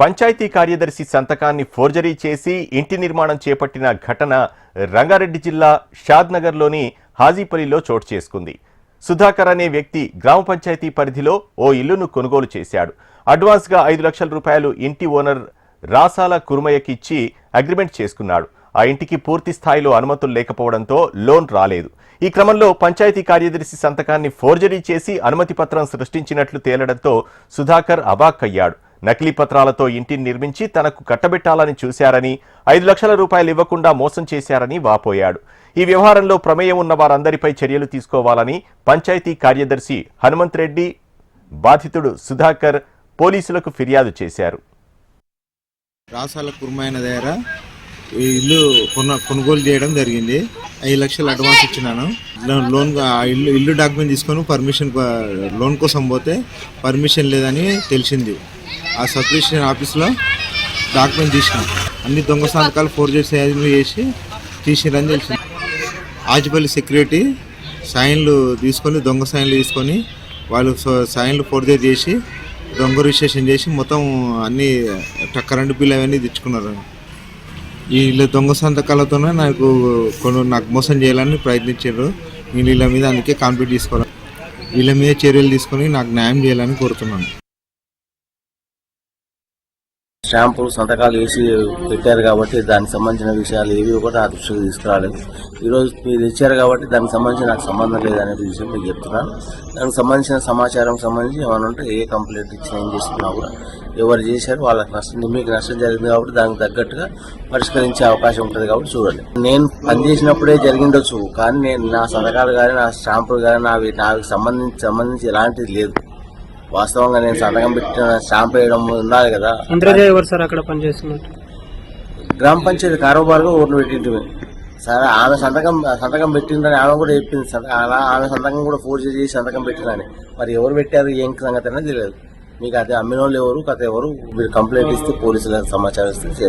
పంచాయతీ కార్యదర్శి సంతకాన్ని ఫోర్జరీ చేసి ఇంటి నిర్మాణం చేపట్టిన ఘటన రంగారెడ్డి జిల్లా షాద్నగర్లోని హాజీపల్లిలో చోటు చేసుకుంది. సుధాకర్ అనే వ్యక్తి గ్రామ పంచాయతీ పరిధిలో ఓ ఇల్లును కొనుగోలు చేశాడు. అడ్వాన్స్గా 5 లక్షల రూపాయలు ఇంటి ఓనర్ రాసాల కుర్మయ్యకి ఇచ్చి అగ్రిమెంట్ చేసుకున్నాడు. ఆ ఇంటికి పూర్తి స్థాయిలో అనుమతులు లేకపోవడంతో లోన్ రాలేదు. ఈ క్రమంలో పంచాయతీ కార్యదర్శి సంతకాన్ని ఫోర్జరీ చేసి అనుమతి పత్రం సృష్టించినట్లు తేలడంతో సుధాకర్ అవాక్కయ్యాడు. నకిలీ పత్రాలతో ఇంటిని నిర్మించి తనకు కట్టబెట్టాలని చూశారని, 5 లక్షల రూపాయలు ఇవ్వకుండా మోసం చేశారని వాపోయాడు. ఈ వ్యవహారంలో ప్రమేయం ఉన్న వారందరిపై చర్యలు తీసుకోవాలని పంచాయతీ కార్యదర్శి హనుమంత్ రెడ్డి, బాధితుడు సుధాకర్ పోలీసులకు ఫిర్యాదు చేశారు. రాసాల కుర్మాయన దగ్గర ఈ ఇల్లు కొనుగోలు చేయడం జరిగింది. 5 లక్షలు అడ్వాన్స్ ఇచ్చినాను. లోన్ ఇల్లు డాక్యుమెంట్ తీసుకొని పర్మిషన్ లోన్ కోసం పోతే పర్మిషన్ లేదని తెలిసింది. ఆ సబ్ రిజిస్ట్రేషన్ ఆఫీస్లో డాక్యుమెంట్ తీసినాం. అన్ని దొంగ సంతకాలు ఫోర్జరీ చేసి తీసిరని తెలిసింది. ఆజిపల్లి సెక్యూరిటీ సైన్లు తీసుకొని దొంగ సైన్లు తీసుకొని వాళ్ళు సైన్లు ఫోర్జరీ చేసి దొంగ రిజిస్ట్రేషన్ చేసి మొత్తం అన్ని కరెంటు బిల్ అవన్నీ తెచ్చుకున్నారు. వీళ్ళ దొంగ సంతకాలతోనే నాకు మోసం చేయాలని ప్రయత్నించారు. నేను వీళ్ళ మీద అందుకే కాంప్లీట్ తీసుకోవాలి. వీళ్ళ మీద చర్యలు తీసుకొని నాకు న్యాయం చేయాలని కోరుతున్నాను. స్టాంపులు సంతకాలు వేసి పెట్టారు కాబట్టి దానికి సంబంధించిన విషయాలు ఏవి కూడా నా దృష్టికి తీసుకురాలేదు. ఈరోజు మీరు ఇచ్చారు కాబట్టి దానికి సంబంధించి నాకు సంబంధం లేదనే విషయం మీకు చెప్తున్నాను. దానికి సంబంధించిన సమాచారం సంబంధించి ఏమైనా ఉంటే ఏ కంప్లైంట్ ఇచ్చిన ఏం చేస్తున్నా కూడా ఎవరు చేశారు వాళ్ళకి మీకు నష్టం జరిగింది కాబట్టి దానికి తగ్గట్టుగా పరిష్కరించే అవకాశం ఉంటుంది కాబట్టి చూడండి. నేను పనిచేసినప్పుడే జరిగిండొచ్చు, కానీ నేను నా సంతకాలు కానీ నా స్టాంపులు కానీ నాకు సంబంధించి ఎలాంటిది లేదు. వాస్తవంగా నేను సంతకం పెట్టిన స్టాంప్ వేయడం ఉండాలి కదా. సార్ అక్కడ పనిచేస్తున్నట్టు గ్రామ పంచాయతీ కారోబార్గా ఓట్లు పెట్టింటివి. సరే ఆమె సంతకం పెట్టిందని ఆమె కూడా చెప్పింది. అలా ఆమె సంతకం కూడా ఫోర్జరీ చేసి సంతకం పెట్టినని. మరి ఎవరు పెట్టారు ఏం సంగతి అనేది తెలియదు. మీకు అదే అమ్మిన వాళ్ళు ఎవరు కథ ఎవరు మీరు కంప్లైంట్ ఇస్తే పోలీసులకు సమాచారం ఇస్తే